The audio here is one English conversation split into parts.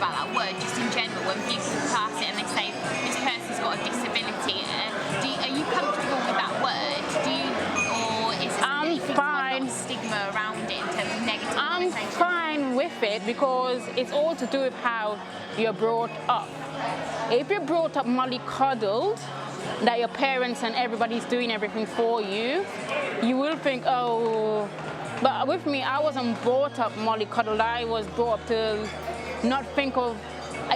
about that word, just in general, when people class it and they say this person's got a disability. Are you comfortable with that word? Or is it I'm fine. Stigma around it in terms of negative? I'm fine with it because it's all to do with how you're brought up. If you're brought up mollycoddled, that your parents and everybody's doing everything for you, you will think, oh. But with me, I wasn't brought up mollycoddled. I was brought up to not think of,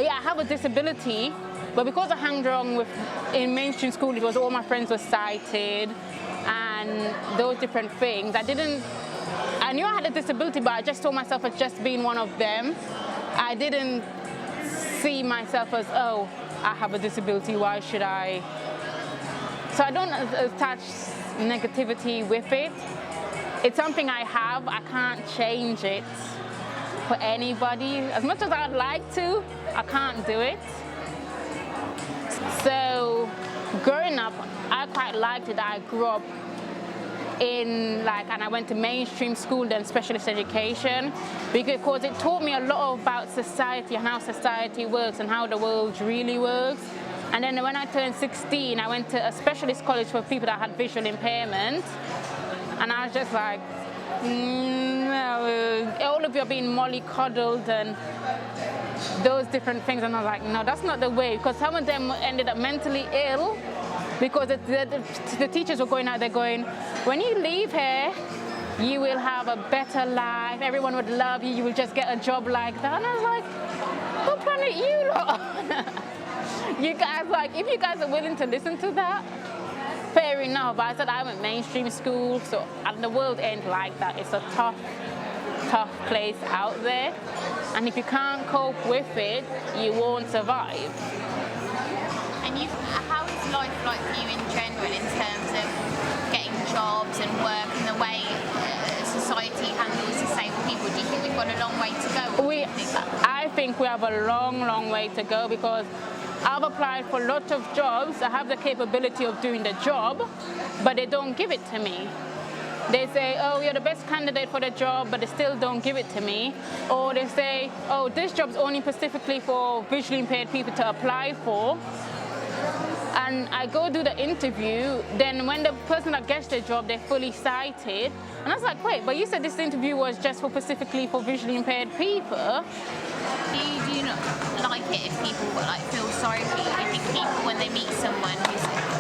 yeah, I have a disability, but because I hung around with, in mainstream school, it was all my friends were sighted and those different things. I knew I had a disability, but I just saw myself as just being one of them. I didn't see myself as, oh, I have a disability, why should I? So I don't attach negativity with it. It's something I have, I can't change it for anybody. As much as I'd like to, I can't do it. So growing up, I quite liked it that I grew up and I went to mainstream school, then specialist education, because it taught me a lot about society and how society works and how the world really works. And then when I turned 16, I went to a specialist college for people that had visual impairment. And I was just like, no, all of you are being mollycoddled and those different things. And I was like, no, that's not the way. Because some of them ended up mentally ill because the teachers were going out there going, when you leave here, you will have a better life. Everyone would love you. You will just get a job like that. And I was like, what planet you lot on? You guys, if you guys are willing to listen to that, fair enough. But I said I went mainstream school, and the world ain't like that. It's a tough place out there. And if you can't cope with it, you won't survive. And how is life like for you in general in terms of getting jobs and work and the way society handles disabled people? Do you think we've got a long way to go? I think we have a long way to go because I've applied for lots of jobs. I have the capability of doing the job, but they don't give it to me. They say, oh, you're the best candidate for the job, but they still don't give it to me. Or they say, oh, this job's only specifically for visually impaired people to apply for. And I go do the interview, then when the person that gets the job, they're fully sighted. And I was like, wait, but you said this interview was just specifically for visually impaired people. Do you not like it if people feel sorry for you? Do you think people, when they meet someone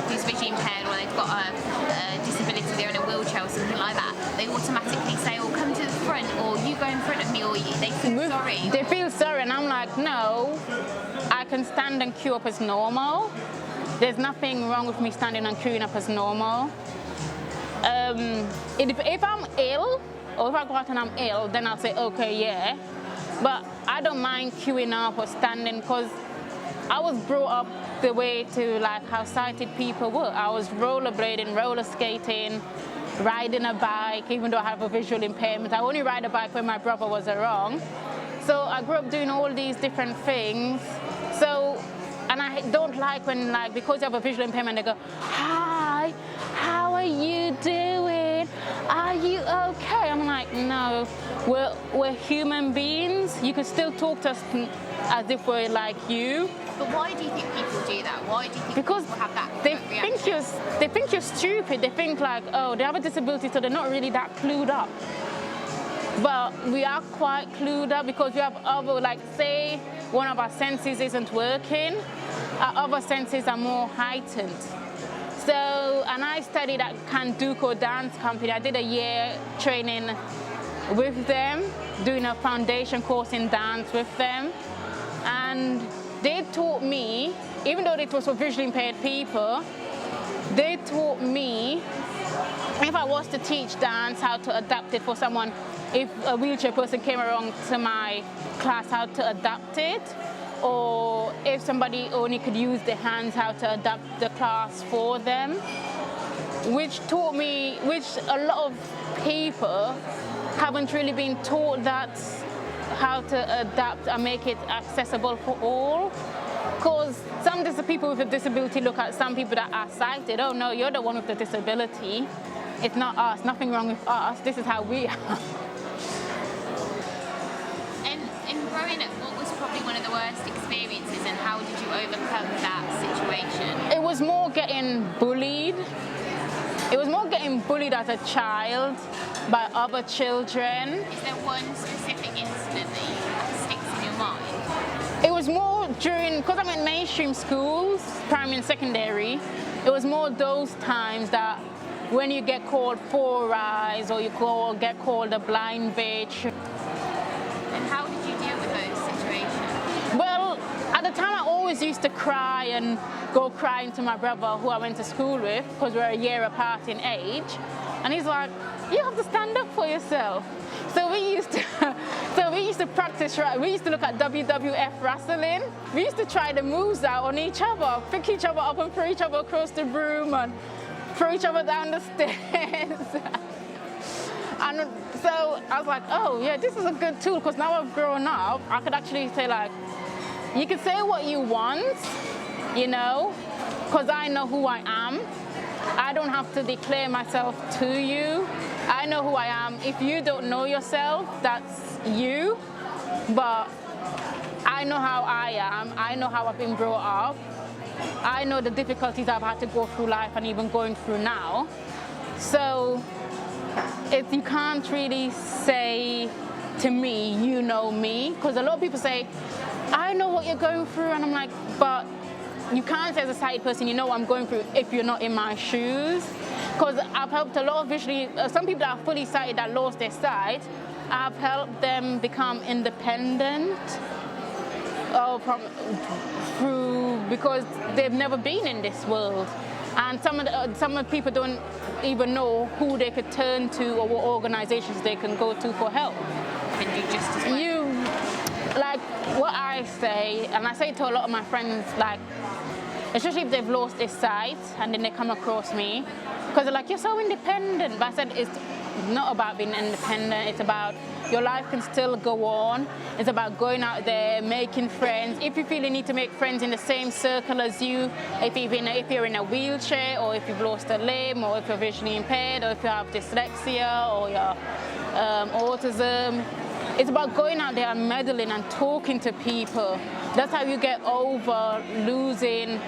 who's visually impaired or they've got a disability, they're in a wheelchair or something like that, they automatically say, oh, come to the front, or you go in front of me, or they feel sorry? They feel sorry, and I'm like, no, I can stand and queue up as normal. There's nothing wrong with me standing and queuing up as normal. If I'm ill, or if I go out and I'm ill, then I'll say, okay, yeah. But I don't mind queuing up or standing because I was brought up the way to how sighted people were. I was rollerblading, roller skating, riding a bike, even though I have a visual impairment. I only ride a bike when my brother was around. So I grew up doing all these different things. And I don't like when, because you have a visual impairment, they go, hi, how are you doing? Are you okay? I'm like, no, we're human beings. You can still talk to us as if we're like you. But why do you think people do that? Why do you think people have that reaction? They think you're stupid. They think oh, they have a disability, so they're not really that clued up. But we are quite clued up because we have other, say, one of our senses isn't working, our other senses are more heightened. So, and I studied at Kanduko Dance Company. I did a year training with them, doing a foundation course in dance with them. And they taught me, even though it was for visually impaired people, they taught me, if I was to teach dance, how to adapt it for someone, if a wheelchair person came around to my class, how to adapt it, or if somebody only could use their hands, how to adapt the class for them, which taught me, which a lot of people haven't really been taught that, how to adapt and make it accessible for all. Because some people with a disability look at some people that are sighted, oh no, you're the one with the disability. It's not us, nothing wrong with us, this is how we are. In growing up, what was probably one of the worst experiences, and how did you overcome that situation? It was more getting bullied. It was more getting bullied as a child by other children. Is there one specific incident that sticks in your mind? It was more during, because I'm in mainstream schools, primary and secondary, it was more those times that when you get called four eyes or get called a blind bitch. And how did you deal with those situations? Well, at the time I always used to cry and go crying to my brother who I went to school with, because we're a year apart in age. And he's like, you have to stand up for yourself. So we used to practice, right? We used to look at WWF wrestling. We used to try the moves out on each other, pick each other up and throw each other across the room and throw each other down the stairs. And so I was like, oh yeah, this is a good tool, because now I've grown up, I could actually say like, you can say what you want, you know, because I know who I am. I don't have to declare myself to you. I know who I am. If you don't know yourself, that's you. But I know how I am. I know how I've been brought up. I know the difficulties I've had to go through life and even going through now. So you can't really say to me, you know me, because a lot of people say, I know what you're going through, and I'm like, but you can't say as a sighted person, you know what I'm going through if you're not in my shoes. Because I've helped a lot of visually, some people that are fully sighted that lost their sight, I've helped them become independent because they've never been in this world. And some of the people don't even know who they could turn to or what organizations they can go to for help. And do just as well. Like what I say, and I say to a lot of my friends, like, especially if they've lost their sight and then they come across me, because they're like, you're so independent. But I said, it's not about being independent, it's about your life can still go on. It's about going out there, making friends. If you feel you need to make friends in the same circle as you, if you're in a wheelchair, or if you've lost a limb, or if you're visually impaired, or if you have dyslexia, or you're autism, it's about going out there and meddling and talking to people. That's how you get over losing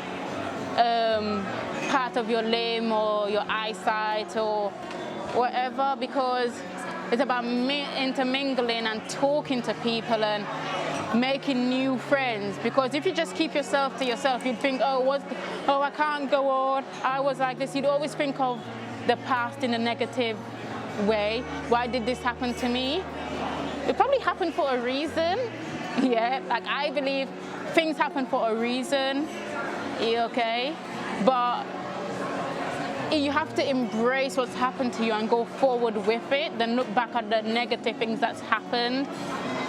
part of your limb or your eyesight or whatever, because it's about intermingling and talking to people and making new friends. Because if you just keep yourself to yourself, you'd think, oh, I can't go on, I was like this. You'd always think of the past in a negative way. Why did this happen to me? It probably happened for a reason. Yeah, like I believe things happen for a reason, okay? But you have to embrace what's happened to you and go forward with it, then look back at the negative things that's happened.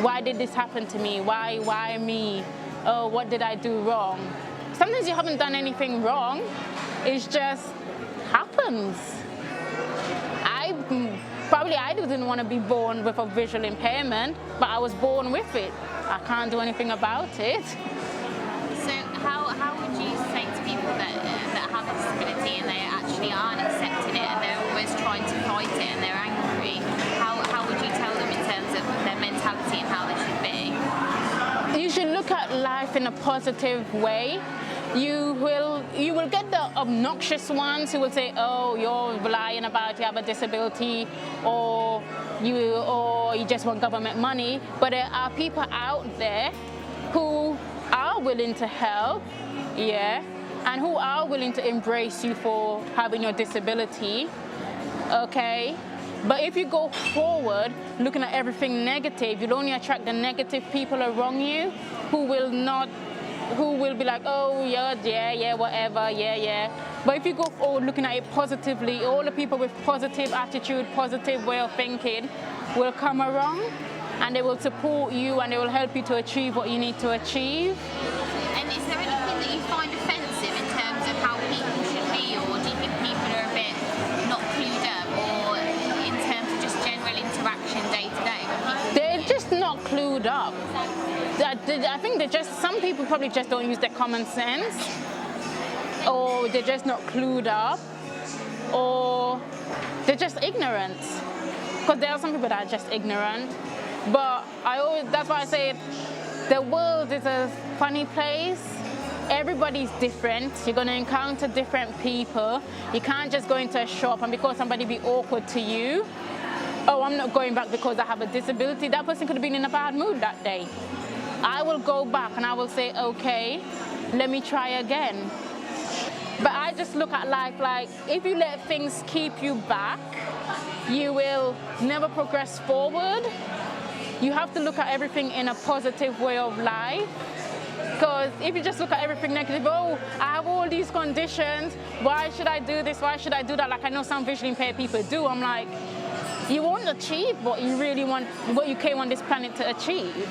Why did this happen to me? Why me? Oh, what did I do wrong? Sometimes you haven't done anything wrong. It just happens. I didn't want to be born with a visual impairment, but I was born with it. I can't do anything about it. So how would you say to people that have a disability and they actually aren't accepting it and they're always trying to fight it and they're angry, how would you tell them in terms of their mentality and how they should be? You should look at life in a positive way. You will get the obnoxious ones who will say, oh, you're lying about you have a disability, or you just want government money. But there are people out there who are willing to help, yeah, and who are willing to embrace you for having your disability, okay? But if you go forward looking at everything negative, you'll only attract the negative people around you who will be like, oh, yeah, whatever, yeah. But if you go forward looking at it positively, all the people with positive attitude, positive way of thinking will come around and they will support you and they will help you to achieve what you need to achieve. And is there anything that you find offensive in terms of how people should be, or do you think people are a bit not clued up, or in terms of just general interaction day to day? They're just not clued up. I think some people probably just don't use their common sense, or they're just not clued up, or they're just ignorant. Because there are some people that are just ignorant. But That's why I say the world is a funny place. Everybody's different. You're going to encounter different people. You can't just go into a shop and because somebody be awkward to you, oh, I'm not going back because I have a disability. That person could have been in a bad mood that day. I will go back and I will say, okay, let me try again. But I just look at life like if you let things keep you back, you will never progress forward. You have to look at everything in a positive way of life. Because if you just look at everything negative, oh, I have all these conditions, why should I do this, why should I do that? Like I know some visually impaired people do. I'm like, you won't achieve what you really want, what you came on this planet to achieve.